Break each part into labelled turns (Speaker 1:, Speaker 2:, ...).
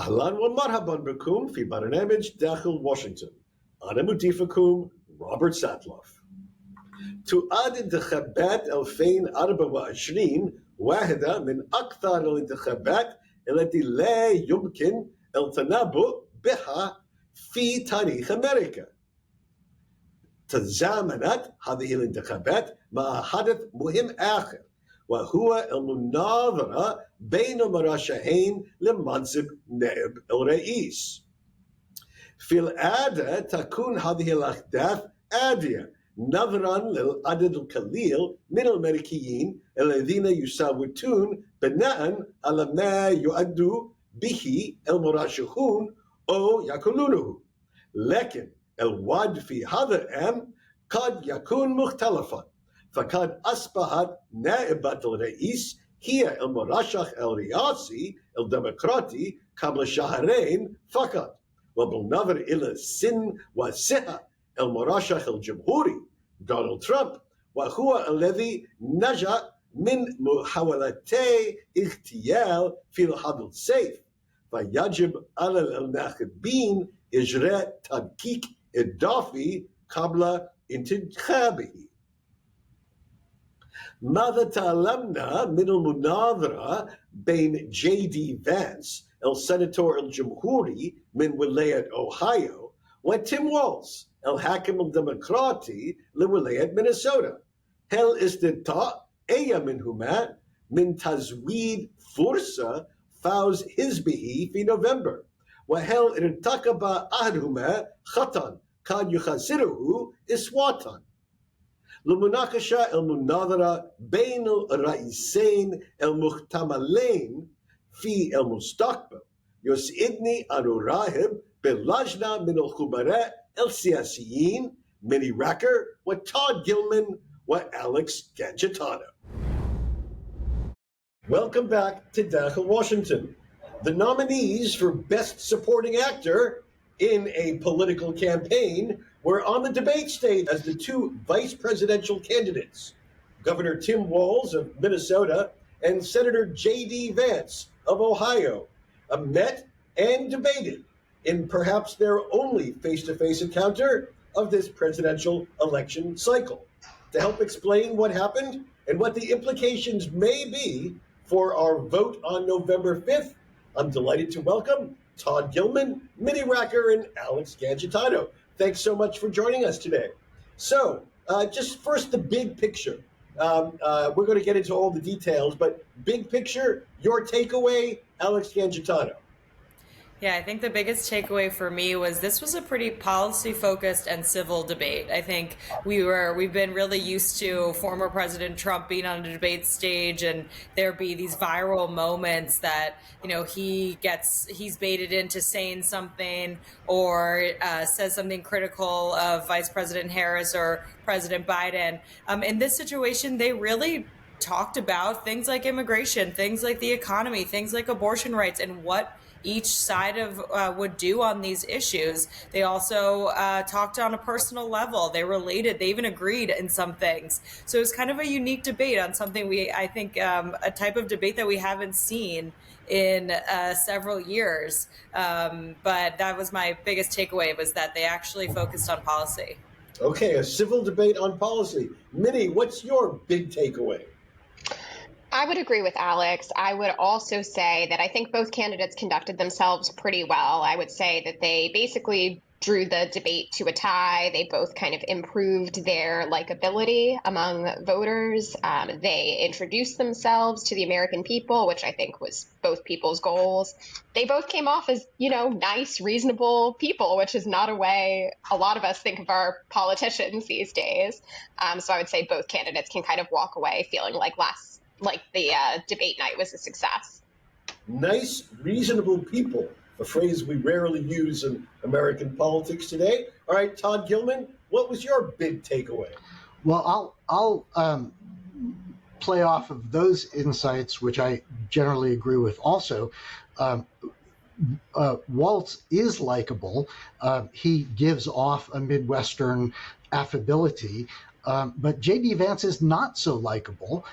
Speaker 1: أهلا ومرحبا بكم في برنامج داخل واشنطن. أنا مضيفكم روبرت ساتلوف. تؤدي انتخابات 2024 واحدة من أكثر الانتخابات التي لا يمكن التنبؤ بها في تاريخ أمريكا. تزامنت هذه الانتخابات مع حدث مهم آخر، وهو المناظرة بين المرشحين لمنصب نائب الرئيس. في العادة تكون هذه الأحداث عادية نظرا للعدد القليل من الأميركيين الذين يصوتون بناء على ما يؤد به المرشحون أو يقولونه، لكن الوضع في هذا العام قد يكون مختلفا، فقد أصبحت نائبة الرئيس هي المرشح الرئاسي الديمقراطي قبل شهرين فقط، وبالنظر إلى السن والصحة المرشح الجمهوري دونالد ترامب، وهو الذي نجا من محاولتي اغتيال في الحرب السيف، فيجب على الناخبين إجراء تدقيق إضافي قبل انتخابه. ماذا تعلمنا من المناظرة بين دي فانس السناتور الجمهوري من ولاية أوهايو وتيم والز الحاكم الديمقراطي لولاية مينيسوتا؟ هل استطاع أي منهما من تزويد فرصة فوز حزبه في نوفمبر؟ وهل ارتكب أحدهما خطأ قد يخسره أصواتا؟ لمناقشة المناظرة بين الرئيسين المحتملين في المستقبل، يسعدني أن أرحب بلجنة من الخبراء السياسيين ميني راكر وتود جيلمان وأليكس كانجيتانو. Welcome back to Dakhel, Washington. The nominees for Best Supporting Actor in a political campaign were on the debate stage as the two vice presidential candidates, Governor Tim Walz of Minnesota and Senator J.D. Vance of Ohio, met and debated in perhaps their only face-to-face encounter of this presidential election cycle. To help explain what happened and what the implications may be for our vote on November 5th, I'm delighted to welcome Todd Gilman, Minnie Racker, and Alex Gangitano. Thanks so much for joining us today. So, just first the big picture. We're going to get into all the details, but big picture, your takeaway, Alex Gangitano.
Speaker 2: Yeah, I think the biggest takeaway for me was this was a pretty policy-focused and civil debate. I think we've been really used to former President Trump being on a debate stage and there be these viral moments that, he's baited into saying something or says something critical of Vice President Harris or President Biden. In this situation, they really talked about things like immigration, things like the economy, things like abortion rights, and what each side would do on these issues. They also talked on a personal level. They related. They even agreed in some things. So it was kind of a unique debate on something I think a type of debate that we haven't seen in several years. But that was my biggest takeaway, was that they actually focused on policy.
Speaker 1: Okay, a civil debate on policy. Minnie, what's your big takeaway?
Speaker 3: I would agree with Alex. I would also say that I think both candidates conducted themselves pretty well. I would say that they basically drew the debate to a tie. They both kind of improved their likability among voters. They introduced themselves to the American people, which I think was both people's goals. They both came off as, nice, reasonable people, which is not a way a lot of us think of our politicians these days. So I would say both candidates can kind of walk away feeling like the debate night was a success.
Speaker 1: Nice, reasonable people, a phrase we rarely use in American politics today. All right, Todd Gilman, what was your big takeaway?
Speaker 4: Well, I'll play off of those insights, which I generally agree with also. Walz is likable. He gives off a Midwestern affability, but J.D. Vance is not so likable.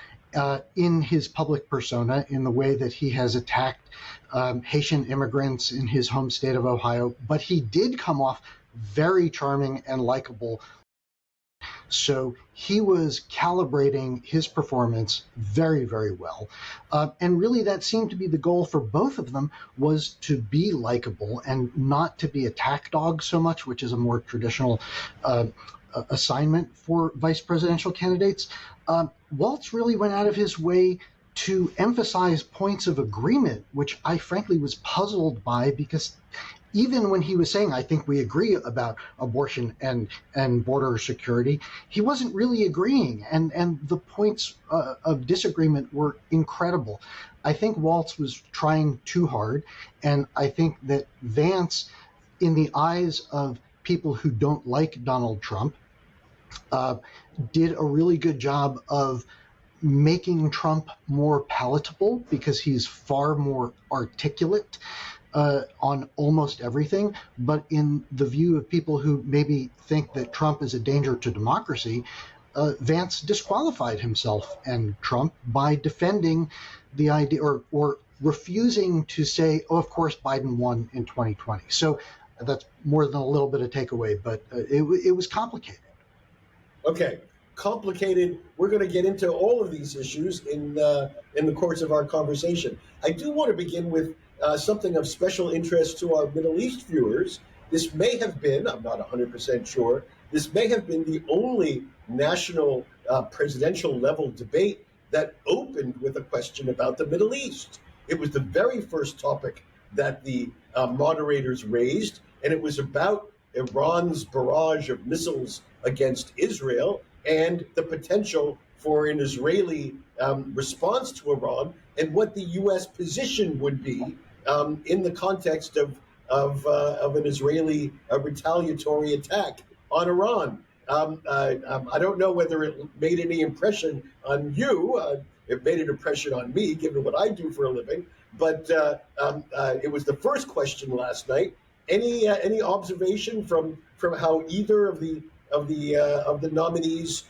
Speaker 4: in his public persona, in the way that he has attacked Haitian immigrants in his home state of Ohio, but he did come off very charming and likable. So he was calibrating his performance very, very well. And really that seemed to be the goal for both of them, was to be likable and not to be attack dogs so much, which is a more traditional assignment for vice presidential candidates. Walz really went out of his way to emphasize points of agreement, which I frankly was puzzled by, because even when he was saying, I think we agree about abortion and border security, he wasn't really agreeing. And the points of disagreement were incredible. I think Walz was trying too hard. And I think that Vance, in the eyes of people who don't like Donald Trump, did a really good job of making Trump more palatable, because he's far more articulate on almost everything. But in the view of people who maybe think that Trump is a danger to democracy, Vance disqualified himself and Trump by defending the idea, or refusing to say, oh, of course, Biden won in 2020. So that's more than a little bit of takeaway, but it was complicated.
Speaker 1: Okay, complicated. We're going to get into all of these issues in the course of our conversation. I do want to begin with something of special interest to our Middle East viewers. This may have been, I'm not 100% sure, this may have been the only national presidential level debate that opened with a question about the Middle East. It was the very first topic that the moderators raised, and it was about Iran's barrage of missiles against Israel and the potential for an Israeli response to Iran, and what the U.S. position would be in the context of an Israeli retaliatory attack on Iran. I don't know whether it made any impression on you. It made an impression on me, given what I do for a living. But it was the first question last night. Any observation from how either of the nominees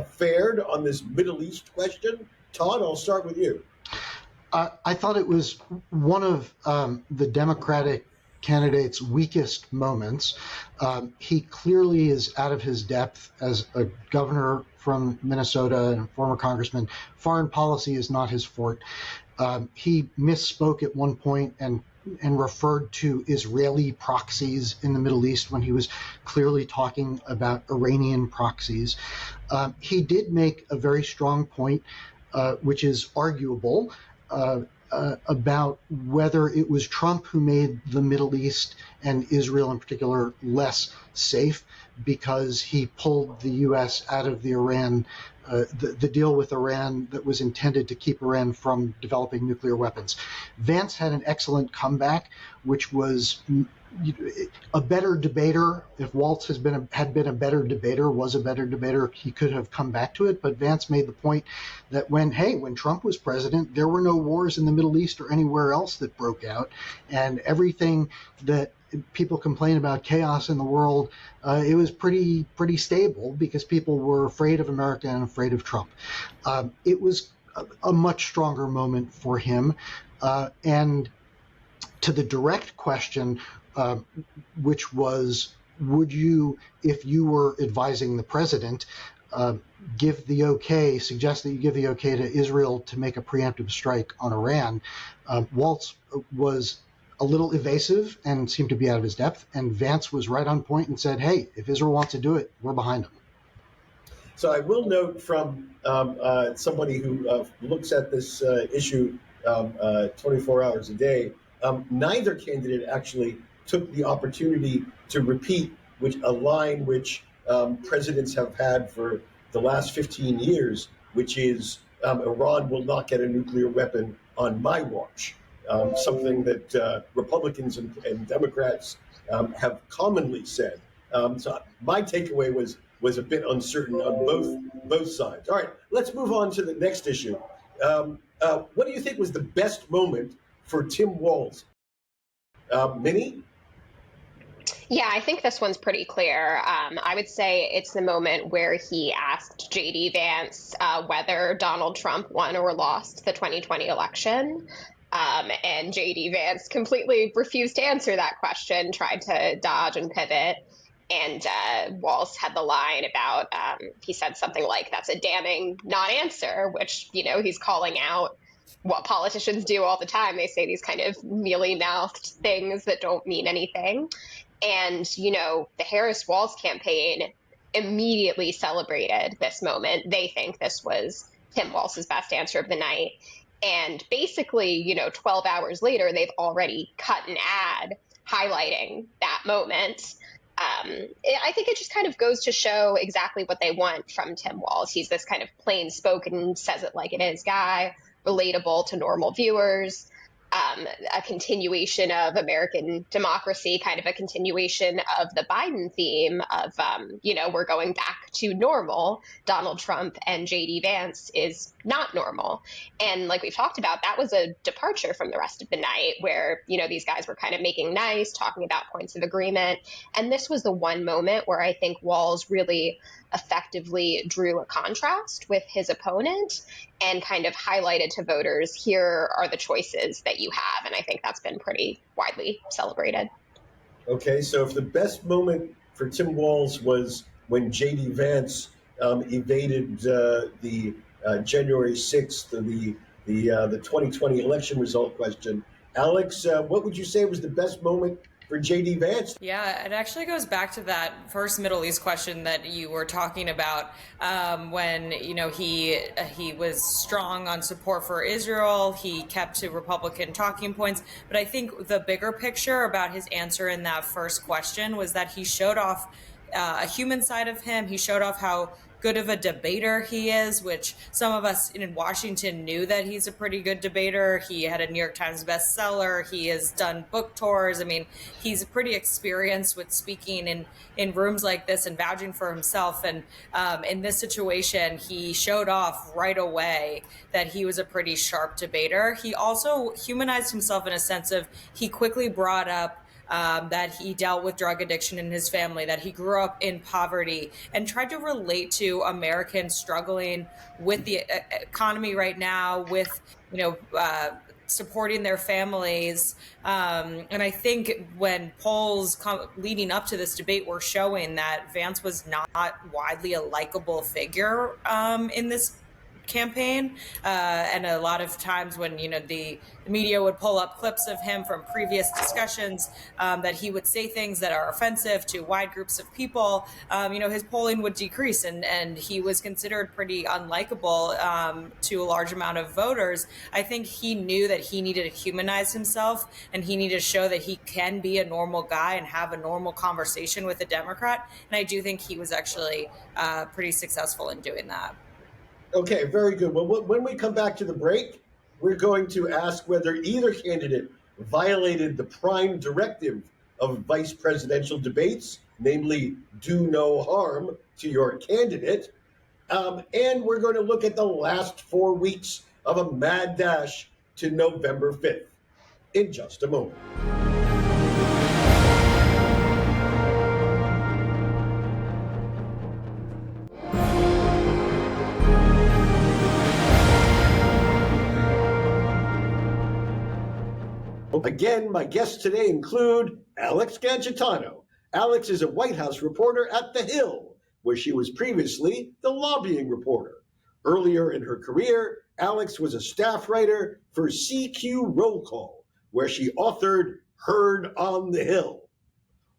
Speaker 1: fared on this Middle East question? Todd, I'll start with you.
Speaker 4: I thought it was one of the Democratic candidate's weakest moments. He clearly is out of his depth as a governor from Minnesota and a former congressman. Foreign policy is not his forte. He misspoke at one point and referred to Israeli proxies in the Middle East when he was clearly talking about Iranian proxies. He did make a very strong point, which is arguable, about whether it was Trump who made the Middle East and Israel in particular less safe, because he pulled the U.S. out of the Iran, the deal with Iran that was intended to keep Iran from developing nuclear weapons. Vance had an excellent comeback, which was a better debater. If Walz had been a better debater, was a better debater, he could have come back to it. But Vance made the point that when Trump was president, there were no wars in the Middle East or anywhere else that broke out, and everything that people complain about chaos in the world, it was pretty stable, because people were afraid of America and afraid of Trump. It was a much stronger moment for him. And to the direct question, which was, would you, if you were advising the president, suggest that you give the okay to Israel to make a preemptive strike on Iran? Walz was a little evasive and seemed to be out of his depth, and Vance was right on point and said, hey, if Israel wants to do it, we're behind them.
Speaker 1: So I will note from somebody who looks at this issue 24 hours a day, neither candidate actually took the opportunity to repeat a line which presidents have had for the last 15 years, which is Iran will not get a nuclear weapon on my watch. Something that Republicans and Democrats have commonly said. So my takeaway was a bit uncertain on both sides. All right, let's move on to the next issue. What do you think was the best moment for Tim Walz? Minnie?
Speaker 3: Yeah, I think this one's pretty clear. I would say it's the moment where he asked J.D. Vance whether Donald Trump won or lost the 2020 election. And J.D. Vance completely refused to answer that question, tried to dodge and pivot. And Walz had the line about, he said something like, that's a damning non-answer, which, he's calling out what politicians do all the time. They say these kind of mealy-mouthed things that don't mean anything. And, the Harris-Walz campaign immediately celebrated this moment. They think this was Tim Walz's best answer of the night. And basically, 12 hours later, they've already cut an ad highlighting that moment. I think it just kind of goes to show exactly what they want from Tim Walz. He's this kind of plain-spoken, says it like it is guy, relatable to normal viewers. A continuation of American democracy, kind of a continuation of the Biden theme of, we're going back to normal. Donald Trump and J.D. Vance is not normal. And like we've talked about, that was a departure from the rest of the night where, these guys were kind of making nice, talking about points of agreement. And this was the one moment where I think Walz really effectively drew a contrast with his opponent and kind of highlighted to voters, here are the choices that you have. And I think that's been pretty widely celebrated.
Speaker 1: Okay, so if the best moment for Tim Walz was when J.D. Vance evaded the January 6th, the 2020 election result question, Alex, what would you say was the best moment for J.D. Vance?
Speaker 2: Yeah, it actually goes back to that first Middle East question that you were talking about, when he was strong on support for Israel. He kept to Republican talking points, but I think the bigger picture about his answer in that first question was that he showed off a human side of him. He showed off how good of a debater he is, which some of us in Washington knew that he's a pretty good debater. He had a New York Times bestseller. He has done book tours. I mean, he's pretty experienced with speaking in rooms like this and vouching for himself. And in this situation, he showed off right away that he was a pretty sharp debater. He also humanized himself in a sense of he quickly brought up that he dealt with drug addiction in his family, that he grew up in poverty, and tried to relate to Americans struggling with the economy right now, with, supporting their families. And I think when polls leading up to this debate were showing that Vance was not widely a likable figure in this campaign, and a lot of times when the media would pull up clips of him from previous discussions, that he would say things that are offensive to wide groups of people, his polling would decrease, and he was considered pretty unlikable to a large amount of voters. I think he knew that he needed to humanize himself, and he needed to show that he can be a normal guy and have a normal conversation with a Democrat, and I do think he was actually pretty successful in doing that.
Speaker 1: Okay, very good. Well, when we come back to the break, we're going to ask whether either candidate violated the prime directive of vice presidential debates, namely, do no harm to your candidate. And we're going to look at the last 4 weeks of a mad dash to November 5th in just a moment. Again, my guests today include Alex Gangitano. Alex is a White House reporter at The Hill, where she was previously the lobbying reporter. Earlier in her career, Alex was a staff writer for CQ Roll Call, where she authored Heard on the Hill.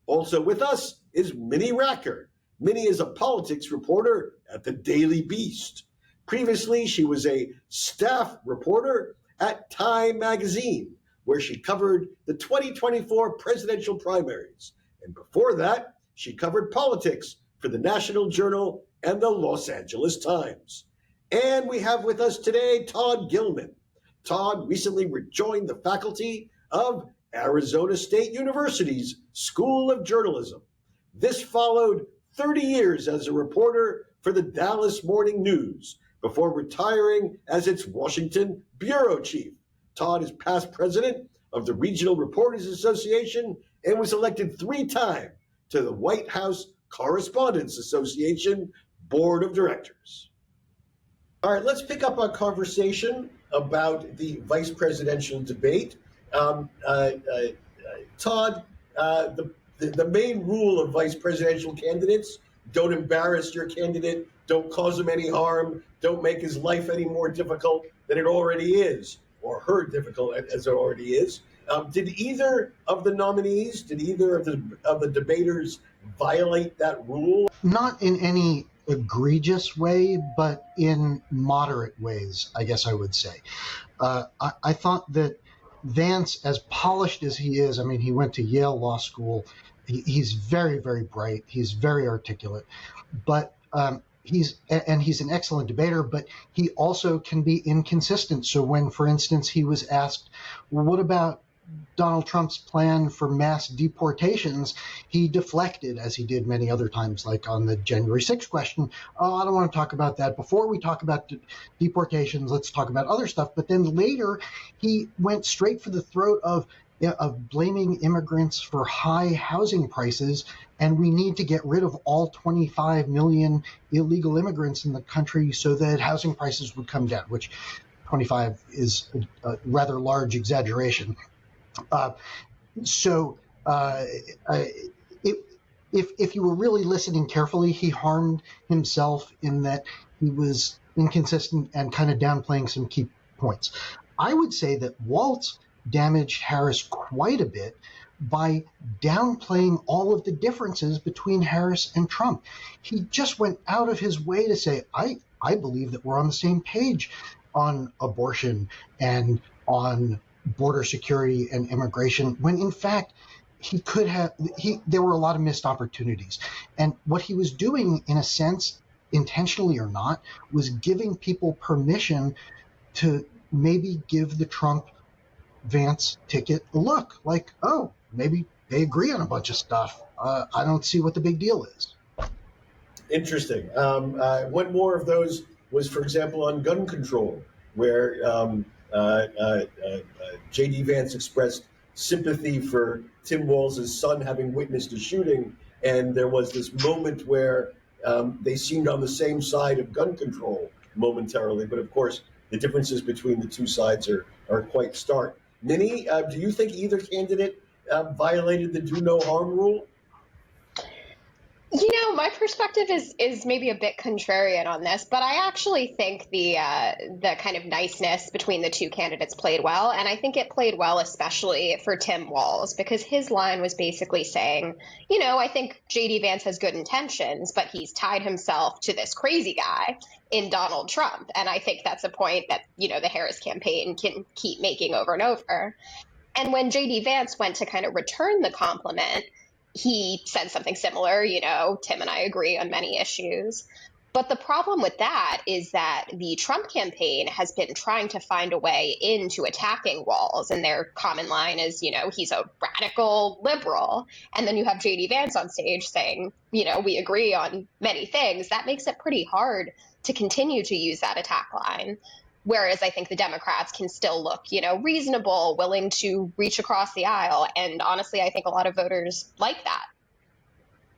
Speaker 1: Also with us is Minnie Racker. Minnie is a politics reporter at the Daily Beast. Previously, she was a staff reporter at Time magazine, where she covered the 2024 presidential primaries. And before that, she covered politics for the National Journal and the Los Angeles Times. And we have with us today Todd Gilman. Todd recently rejoined the faculty of Arizona State University's School of Journalism. This followed 30 years as a reporter for the Dallas Morning News before retiring as its Washington bureau chief. Todd is past president of the Regional Reporters Association and was elected 3 times to the White House Correspondents Association Board of Directors. All right, let's pick up our conversation about the vice presidential debate. Todd, the main rule of vice presidential candidates: don't embarrass your candidate, don't cause him any harm, don't make his life any more difficult than it already is, or her difficult as it already is. Did either of the nominees, did either of the debaters violate that rule?
Speaker 4: Not in any egregious way, but in moderate ways, I guess I would say. I thought that Vance, as polished as he is, I mean, he went to Yale Law School. He's very, very bright. He's very articulate, but he's an excellent debater, but he also can be inconsistent. So when, for instance, he was asked, well, what about Donald Trump's plan for mass deportations, he deflected, as he did many other times, like on the January 6th question. Oh, I don't want to talk about that. Before we talk about deportations, let's talk about other stuff. But then later, he went straight for the throat of blaming immigrants for high housing prices, and we need to get rid of all 25 million illegal immigrants in the country so that housing prices would come down, which 25 is a rather large exaggeration. If you were really listening carefully, he harmed himself in that he was inconsistent and kind of downplaying some key points. I would say that Walz damaged Harris quite a bit by downplaying all of the differences between Harris and Trump. He just went out of his way to say, I believe that we're on the same page on abortion and on border security and immigration, when in fact there were a lot of missed opportunities. And what he was doing, in a sense, intentionally or not, was giving people permission to maybe give the Trump Vance ticket a look, like, oh, maybe they agree on a bunch of stuff. I don't see what the big deal is.
Speaker 1: Interesting. One more of those was, for example, on gun control, where J.D. Vance expressed sympathy for Tim Walz's son having witnessed a shooting, and there was this moment where they seemed on the same side of gun control momentarily, but of course the differences between the two sides are quite stark. Minnie, do you think either candidate violated the do no harm rule?
Speaker 3: You know, my perspective is maybe a bit contrarian on this, but I actually think the kind of niceness between the two candidates played well, and I think it played well especially for Tim Walz, because his line was basically saying, you know, I think J.D. Vance has good intentions, but he's tied himself to this crazy guy in Donald Trump, and I think that's a point that, you know, the Harris campaign can keep making over and over. And when J.D. Vance went to kind of return the compliment, he said something similar, you know, Tim and I agree on many issues. But the problem with that is that the Trump campaign has been trying to find a way into attacking Walz. And their common line is, you know, he's a radical liberal. And then you have J.D. Vance on stage saying, you know, we agree on many things. That makes it pretty hard to continue to use that attack line. Whereas I think the Democrats can still look, you know, reasonable, willing to reach across the aisle. And honestly, I think a lot of voters like that.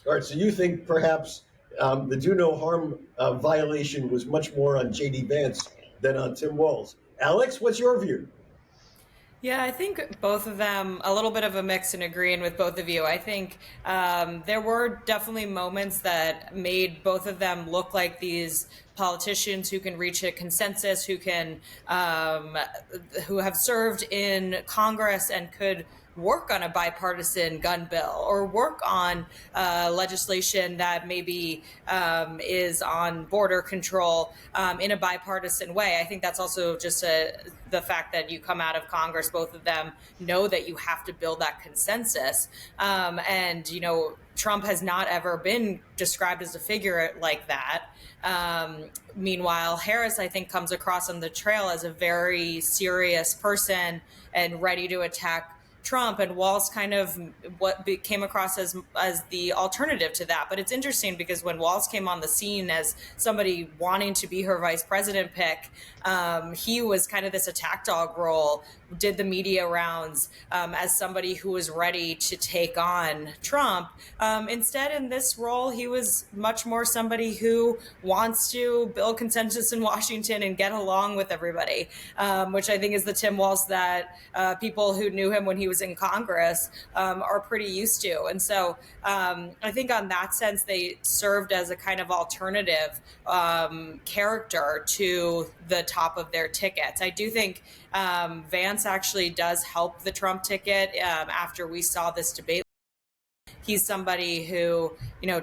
Speaker 1: All right, so you think perhaps the do no harm violation was much more on J.D. Vance than on Tim Walz. Alex, what's your view?
Speaker 2: Yeah, I think both of them, a little bit of a mix and agreeing with both of you. I think there were definitely moments that made both of them look like these politicians who can reach a consensus, who have served in Congress and could work on a bipartisan gun bill or work on legislation that maybe is on border control in a bipartisan way. I think that's also just the fact that you come out of Congress, both of them know that you have to build that consensus. And, you know, Trump has not ever been described as a figure like that. Meanwhile, Harris, I think, comes across on the trail as a very serious person and ready to attack Trump, and Walz kind of came across as the alternative to that. But it's interesting because when Walz came on the scene as somebody wanting to be her vice president pick, he was kind of this attack dog role, did the media rounds as somebody who was ready to take on Trump. Instead, in this role, he was much more somebody who wants to build consensus in Washington and get along with everybody, which I think is the Tim Walz that people who knew him when he was in Congress are pretty used to. And so I think on that sense, they served as a kind of alternative character to the top of their tickets. I do think Vance actually does help the Trump ticket after we saw this debate. He's somebody who,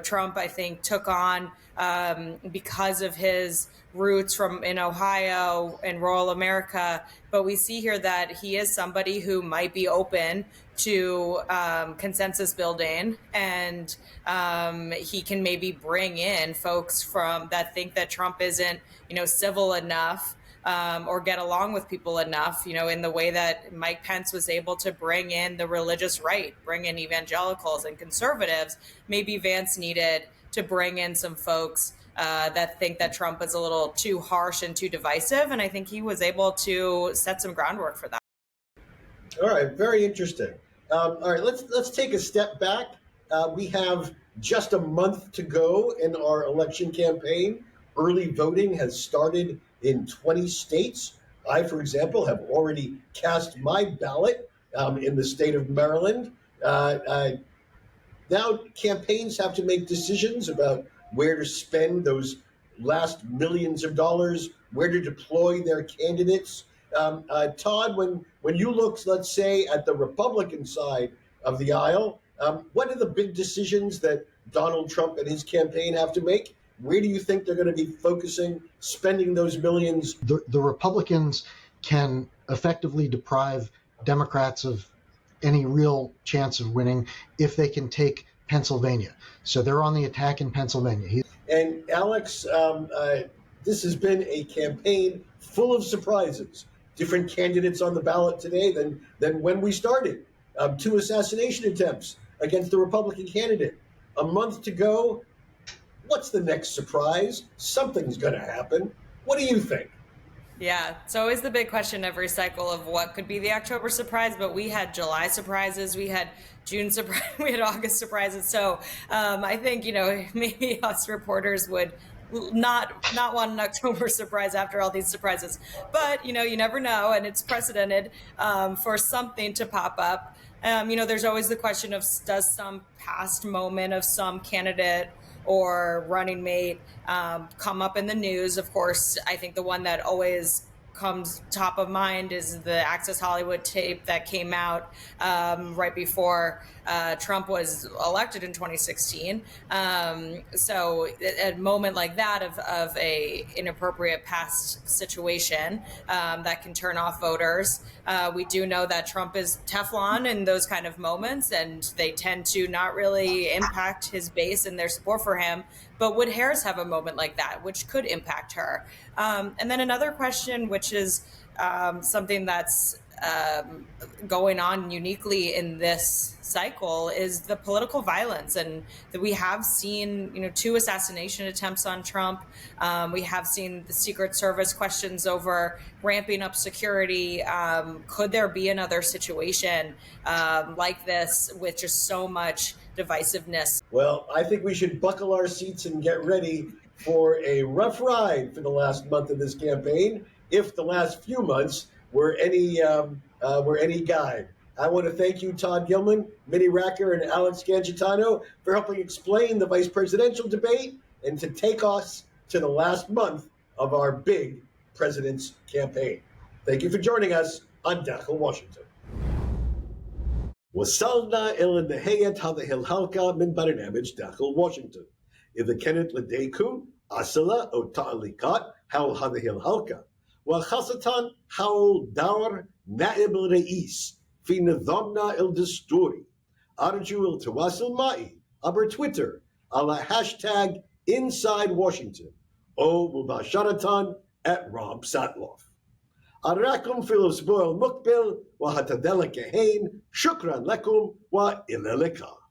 Speaker 2: Trump, I think, took on because of his roots in Ohio and rural America. But we see here that he is somebody who might be open to consensus building, and he can maybe bring in folks that think that Trump isn't, civil enough or get along with people enough, in the way that Mike Pence was able to bring in the religious right, bring in evangelicals and conservatives. Maybe Vance needed to bring in some folks that think that Trump is a little too harsh and too divisive. And I think he was able to set some groundwork for that.
Speaker 1: All right, very interesting. All right, let's take a step back. We have just a month to go in our election campaign. Early voting has started in 20 states. I, for example, have already cast my ballot in the state of Maryland. Now campaigns have to make decisions about where to spend those last millions of dollars, where to deploy their candidates. Todd, when you look, let's say, at the Republican side of the aisle, what are the big decisions that Donald Trump and his campaign have to make? Where do you think they're going to be focusing, spending those millions?
Speaker 4: The Republicans can effectively deprive Democrats of any real chance of winning if they can take Pennsylvania. So they're on the attack in Pennsylvania.
Speaker 1: And Alex, this has been a campaign full of surprises. Different candidates on the ballot today than when we started. 2 assassination attempts against the Republican candidate. A month to go. What's the next surprise? Something's going to happen. What do you think?
Speaker 2: Yeah, it's always the big question every cycle of what could be the October surprise, but we had July surprises, we had June surprise, we had August surprises. So I think, maybe us reporters would not want an October surprise after all these surprises. But, you never know, and it's precedented for something to pop up. There's always the question of, does some past moment of some candidate or running mate come up in the news? Of course, I think the one that always comes top of mind is the Access Hollywood tape that came out right before Trump was elected in 2016. So a moment like that of a inappropriate past situation that can turn off voters. We do know that Trump is Teflon in those kind of moments, and they tend to not really impact his base and their support for him. But would Harris have a moment like that, which could impact her? And then another question, which is something that's going on uniquely in this cycle, is the political violence. And that we have seen, 2 assassination attempts on Trump. We have seen the Secret Service questions over ramping up security. Could there be another situation like this with just so much divisiveness?
Speaker 1: Well, I think we should buckle our seats and get ready for a rough ride for the last month of this campaign, if the last few months were any guide. I want to thank you, Todd Gilman, Minnie Racker, and Alex Gangitano for helping explain the vice presidential debate and to take us to the last month of our big president's campaign. Thank you for joining us on Dakhel, Washington. وصلنا إلى نهاية هذه الحلقة من برنامج داخل واشنطن. إذا كانت لديكم أسئلة أو تعليقات حول هذه الحلقة وخاصة حول دور نائب الرئيس في نظامنا الدستوري، أرجو التواصل معي عبر تويتر على هاشتاغ InsideWashington أو مباشرة @RobSatloff. أراكم في الأسبوع المقبل وهتدلك هين. شكرا لكم وإلى اللقاء.